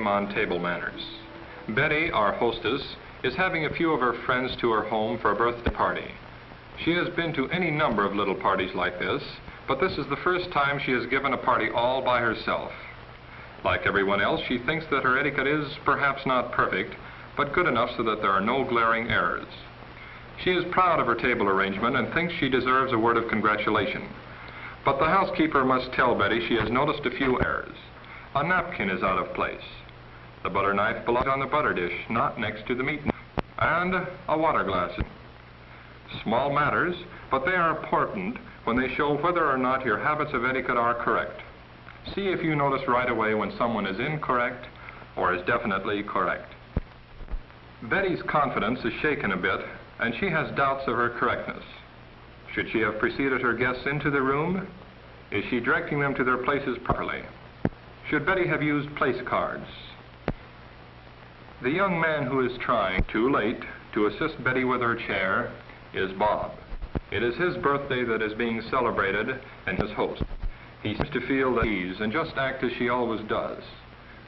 game on table manners. Betty, our hostess, is having a few of her friends to her home for a birthday party. She has been to any number of little parties like this, but this is the first time she has given a party all by herself. Like everyone else, she thinks that her etiquette is perhaps not perfect, but good enough so that there are no glaring errors. She is proud of her table arrangement and thinks she deserves a word of congratulation. But the housekeeper must tell Betty she has noticed a few errors. A napkin is out of place. The butter knife belongs on the butter dish, not next to the meat knife. And a water glass. Small matters, but they are important when they show whether or not your habits of etiquette are correct. See if you notice right away when someone is incorrect or is definitely correct. Betty's confidence is shaken a bit, and she has doubts of her correctness. Should she have preceded her guests into the room? Is she directing them to their places properly? Should Betty have used place cards? The young man who is trying, too late, to assist Betty with her chair is Bob. It is his birthday that is being celebrated, and his host. He seems to feel at ease and just act as she always does.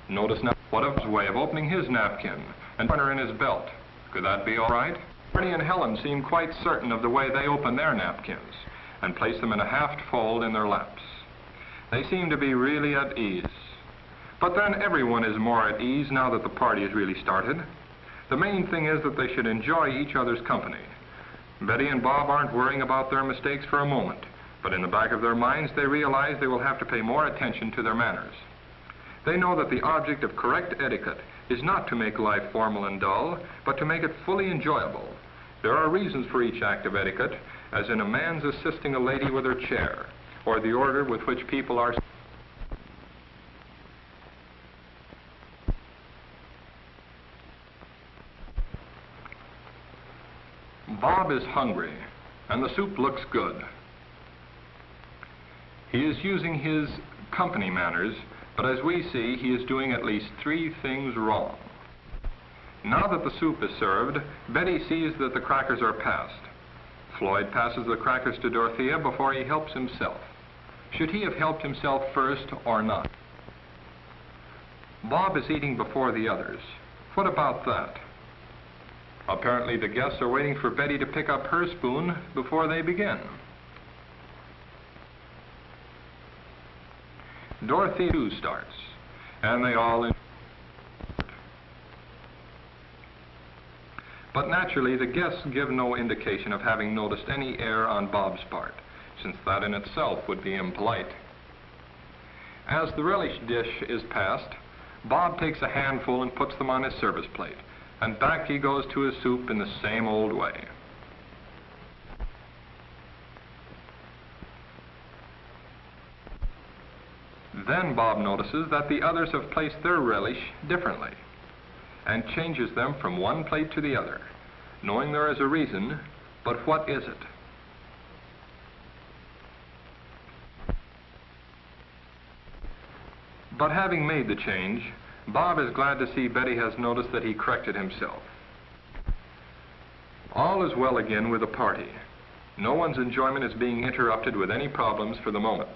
Notice now what a way of opening his napkin and putting her in his belt. Could that be all right? Bernie and Helen seem quite certain of the way they open their napkins and place them in a half fold in their laps. They seem to be really at ease. But then everyone is more at ease now that the party is really started. The main thing is that they should enjoy each other's company. Betty and Bob aren't worrying about their mistakes for a moment, but in the back of their minds they realize they will have to pay more attention to their manners. They know that the object of correct etiquette is not to make life formal and dull, but to make it fully enjoyable. There are reasons for each act of etiquette, as in a man's assisting a lady with her chair, or the order with which people are. Bob is hungry, and the soup looks good. He is using his company manners, but as we see, he is doing at least 3 things wrong. Now that the soup is served, Betty sees that the crackers are passed. Floyd passes the crackers to Dorothea before he helps himself. Should he have helped himself first or not? Bob is eating before the others. What about that? Apparently the guests are waiting for Betty to pick up her spoon before they begin. Dorothy too starts, and they all But naturally the guests give no indication of having noticed any error on Bob's part, since that in itself would be impolite. As the relish dish is passed, Bob takes a handful and puts them on his service plate, and back he goes to his soup in the same old way. Then Bob notices that the others have placed their relish differently, and changes them from one plate to the other, knowing there is a reason, but what is it? But having made the change, Bob is glad to see Betty has noticed that he corrected himself. All is well again with the party. No one's enjoyment is being interrupted with any problems for the moment.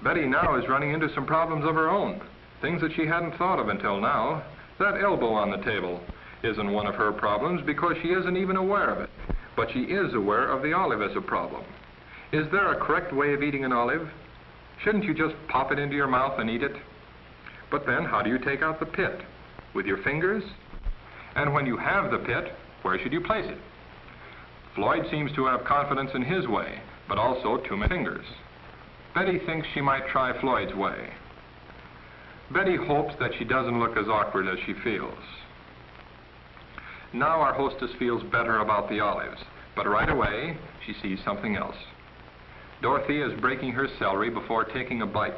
Betty now is running into some problems of her own, things that she hadn't thought of until now. That elbow on the table isn't one of her problems because she isn't even aware of it, but she is aware of the olive as a problem. Is there a correct way of eating an olive? Shouldn't you just pop it into your mouth and eat it? But then how do you take out the pit? With your fingers? And when you have the pit, where should you place it? Floyd seems to have confidence in his way, but also too many fingers. Betty thinks she might try Floyd's way. Betty hopes that she doesn't look as awkward as she feels. Now our hostess feels better about the olives, but right away she sees something else. Dorothy is breaking her celery before taking a bite.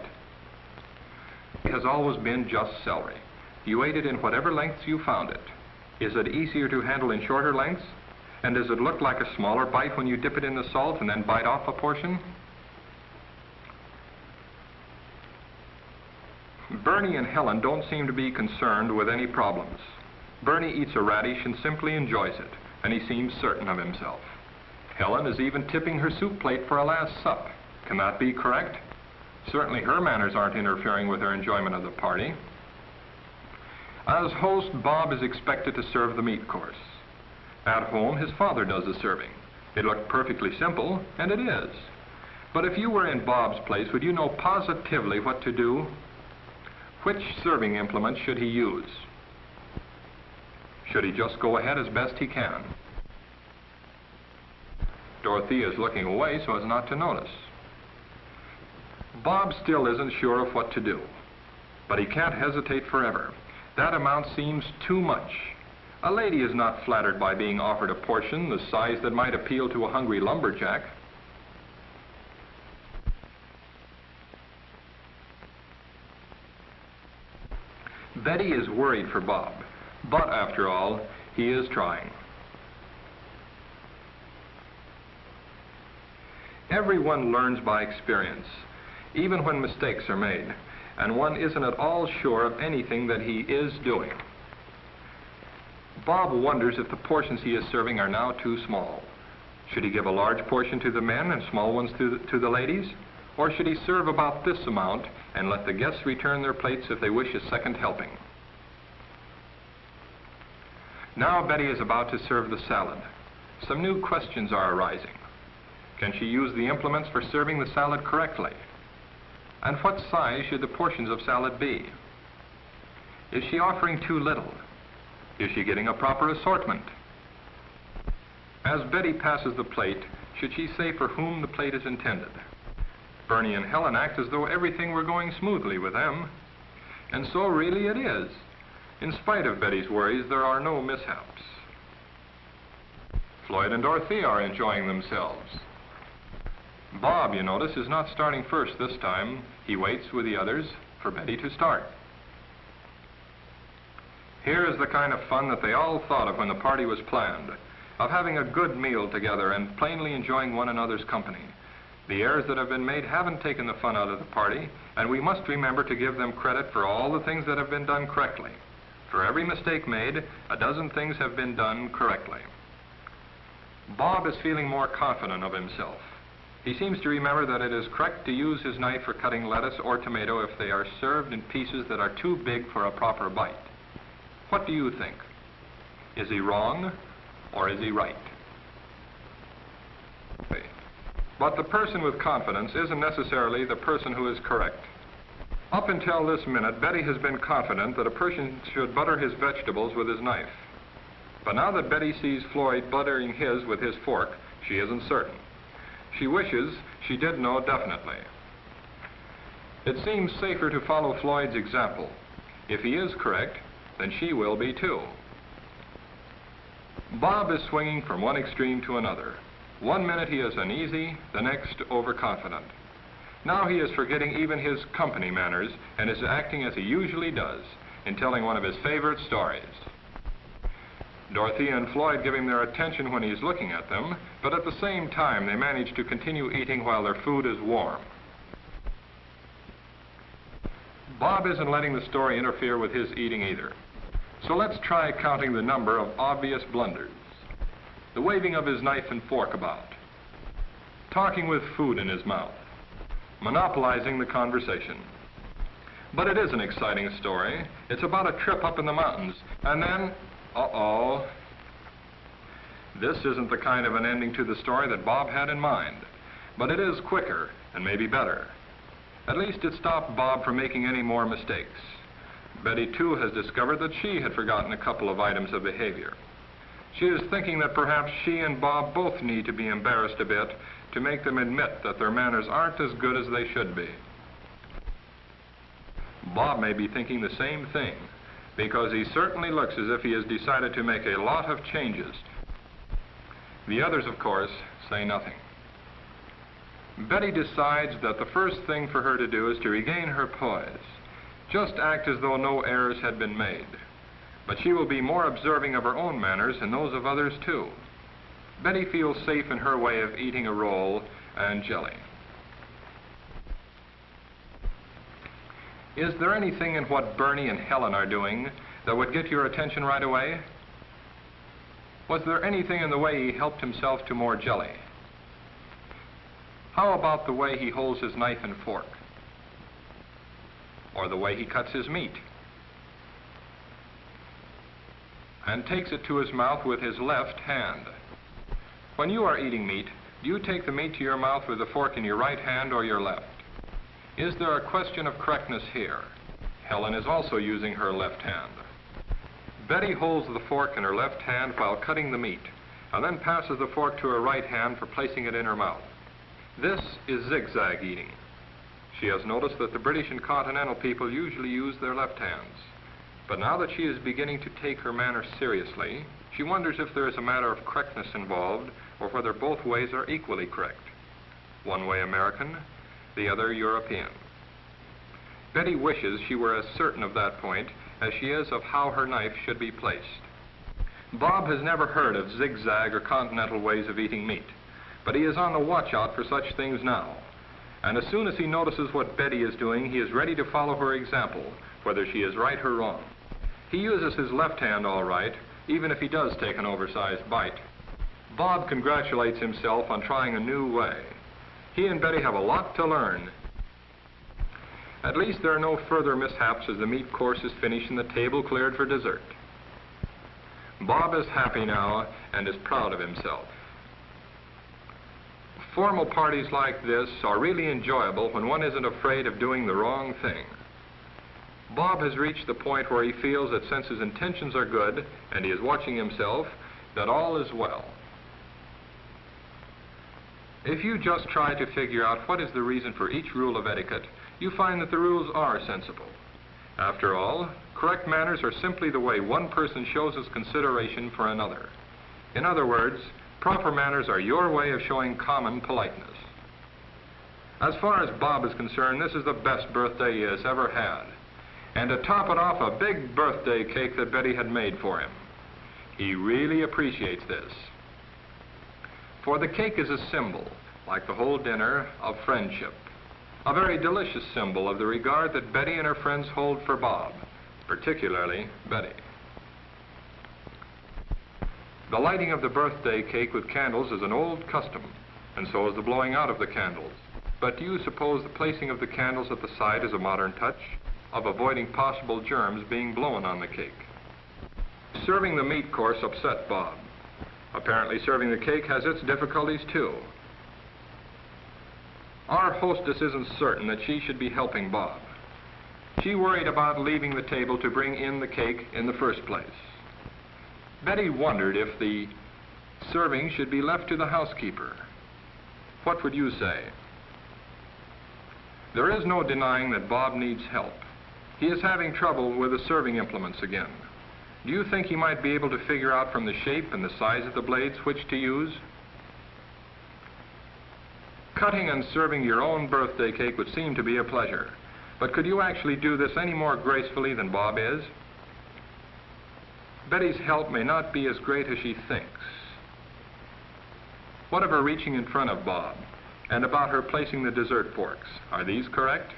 It has always been just celery. You ate it in whatever lengths you found it. Is it easier to handle in shorter lengths? And does it look like a smaller bite when you dip it in the salt and then bite off a portion? Bernie and Helen don't seem to be concerned with any problems. Bernie eats a radish and simply enjoys it, and he seems certain of himself. Helen is even tipping her soup plate for a last sup. Can that be correct? Certainly her manners aren't interfering with her enjoyment of the party. As host, Bob is expected to serve the meat course. At home, his father does the serving. It looked perfectly simple, and it is. But if you were in Bob's place, would you know positively what to do? Which serving implement should he use? Should he just go ahead as best he can? Dorothea is looking away so as not to notice. Bob still isn't sure of what to do, but he can't hesitate forever. That amount seems too much. A lady is not flattered by being offered a portion the size that might appeal to a hungry lumberjack. Betty is worried for Bob, but after all, he is trying. Everyone learns by experience, even when mistakes are made, and one isn't at all sure of anything that he is doing. Bob wonders if the portions he is serving are now too small. Should he give a large portion to the men and small ones to the ladies? Or should he serve about this amount and let the guests return their plates if they wish a second helping? Now Betty is about to serve the salad. Some new questions are arising. Can she use the implements for serving the salad correctly? And what size should the portions of salad be? Is she offering too little? Is she getting a proper assortment? As Betty passes the plate, should she say for whom the plate is intended? Bernie and Helen act as though everything were going smoothly with them. And so really it is. In spite of Betty's worries, there are no mishaps. Floyd and Dorothea are enjoying themselves. Bob, you notice, is not starting first this time. He waits with the others for Betty to start. Here is the kind of fun that they all thought of when the party was planned, of having a good meal together and plainly enjoying one another's company. The errors that have been made haven't taken the fun out of the party, and we must remember to give them credit for all the things that have been done correctly. For every mistake made, a dozen things have been done correctly. Bob is feeling more confident of himself. He seems to remember that it is correct to use his knife for cutting lettuce or tomato if they are served in pieces that are too big for a proper bite. What do you think? Is he wrong or is he right? But the person with confidence isn't necessarily the person who is correct. Up until this minute, Betty has been confident that a person should butter his vegetables with his knife. But now that Betty sees Floyd buttering his with his fork, she isn't certain. She wishes she did know definitely. It seems safer to follow Floyd's example. If he is correct, then she will be too. Bob is swinging from one extreme to another. One minute he is uneasy, the next overconfident. Now he is forgetting even his company manners and is acting as he usually does, in telling one of his favorite stories. Dorothea and Floyd give him their attention when he's looking at them, but at the same time they manage to continue eating while their food is warm. Bob isn't letting the story interfere with his eating either. So let's try counting the number of obvious blunders. The waving of his knife and fork about. Talking with food in his mouth. Monopolizing the conversation. But it is an exciting story. It's about a trip up in the mountains, and then, uh-oh. This isn't the kind of an ending to the story that Bob had in mind, but it is quicker and maybe better. At least it stopped Bob from making any more mistakes. Betty, too, has discovered that she had forgotten a couple of items of behavior. She is thinking that perhaps she and Bob both need to be embarrassed a bit to make them admit that their manners aren't as good as they should be. Bob may be thinking the same thing, because he certainly looks as if he has decided to make a lot of changes. The others, of course, say nothing. Betty decides that the first thing for her to do is to regain her poise. Just act as though no errors had been made. But she will be more observing of her own manners and those of others too. Betty feels safe in her way of eating a roll and jelly. Is there anything in what Bernie and Helen are doing that would get your attention right away? Was there anything in the way he helped himself to more jelly? How about the way he holds his knife and fork? Or the way he cuts his meat? and takes it to his mouth with his left hand. When you are eating meat, do you take the meat to your mouth with the fork in your right hand or your left? Is there a question of correctness here? Helen is also using her left hand. Betty holds the fork in her left hand while cutting the meat, and then passes the fork to her right hand for placing it in her mouth. This is zigzag eating. She has noticed that the British and continental people usually use their left hands. But now that she is beginning to take her manners seriously, she wonders if there is a matter of correctness involved or whether both ways are equally correct. One way American, the other European. Betty wishes she were as certain of that point as she is of how her knife should be placed. Bob has never heard of zigzag or continental ways of eating meat, but he is on the watch out for such things now. And as soon as he notices what Betty is doing, he is ready to follow her example, whether she is right or wrong. He uses his left hand all right, even if he does take an oversized bite. Bob congratulates himself on trying a new way. He and Betty have a lot to learn. At least there are no further mishaps as the meat course is finished and the table cleared for dessert. Bob is happy now and is proud of himself. Formal parties like this are really enjoyable when one isn't afraid of doing the wrong thing. Bob has reached the point where he feels that since his intentions are good and he is watching himself, that all is well. If you just try to figure out what is the reason for each rule of etiquette, you find that the rules are sensible. After all, correct manners are simply the way one person shows his consideration for another. In other words, proper manners are your way of showing common politeness. As far as Bob is concerned, this is the best birthday he has ever had. And to top it off, a big birthday cake that Betty had made for him. He really appreciates this. For the cake is a symbol, like the whole dinner, of friendship. A very delicious symbol of the regard that Betty and her friends hold for Bob, particularly Betty. The lighting of the birthday cake with candles is an old custom, and so is the blowing out of the candles. But do you suppose the placing of the candles at the side is a modern touch of avoiding possible germs being blown on the cake? Serving the meat course upset Bob. Apparently serving the cake has its difficulties too. Our hostess isn't certain that she should be helping Bob. She worried about leaving the table to bring in the cake in the first place. Betty wondered if the serving should be left to the housekeeper. What would you say? There is no denying that Bob needs help. He is having trouble with the serving implements again. Do you think he might be able to figure out from the shape and the size of the blades which to use? Cutting and serving your own birthday cake would seem to be a pleasure, but could you actually do this any more gracefully than Bob is? Betty's help may not be as great as she thinks. What of her reaching in front of Bob, and about her placing the dessert forks? Are these correct?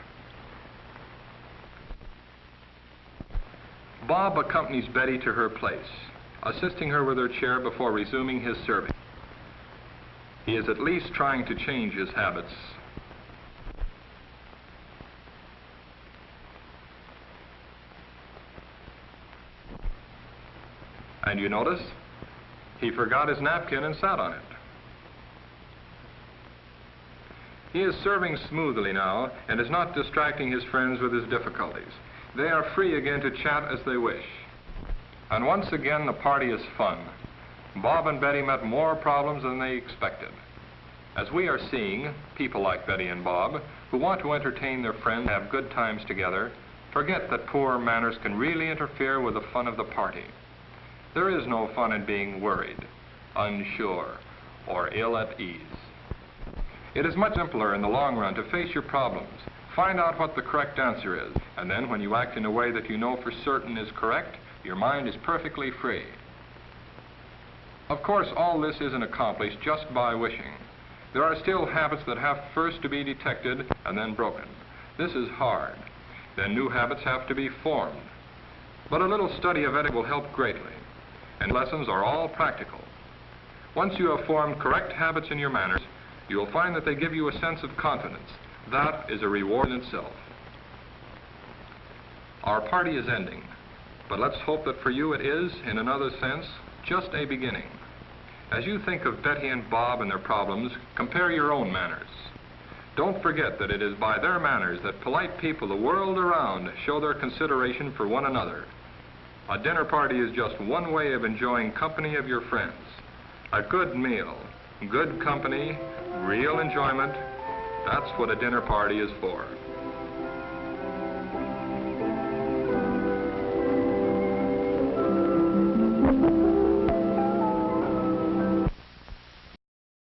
Bob accompanies Betty to her place, assisting her with her chair before resuming his serving. He is at least trying to change his habits. And you notice, he forgot his napkin and sat on it. He is serving smoothly now and is not distracting his friends with his difficulties. They are free again to chat as they wish. And once again, the party is fun. Bob and Betty met more problems than they expected. As we are seeing, people like Betty and Bob, who want to entertain their friends and have good times together, forget that poor manners can really interfere with the fun of the party. There is no fun in being worried, unsure, or ill at ease. It is much simpler in the long run to face your problems, find out what the correct answer is, and then when you act in a way that you know for certain is correct, your mind is perfectly free. Of course, all this isn't accomplished just by wishing. There are still habits that have first to be detected and then broken. This is hard. Then new habits have to be formed. But a little study of etiquette will help greatly, and lessons are all practical. Once you have formed correct habits in your manners, you will find that they give you a sense of confidence. That is a reward in itself. Our party is ending. But let's hope that for you it is, in another sense, just a beginning. As you think of Betty and Bob and their problems, compare your own manners. Don't forget that it is by their manners that polite people the world around show their consideration for one another. A dinner party is just one way of enjoying company of your friends. A good meal, good company, real enjoyment, that's what a dinner party is for.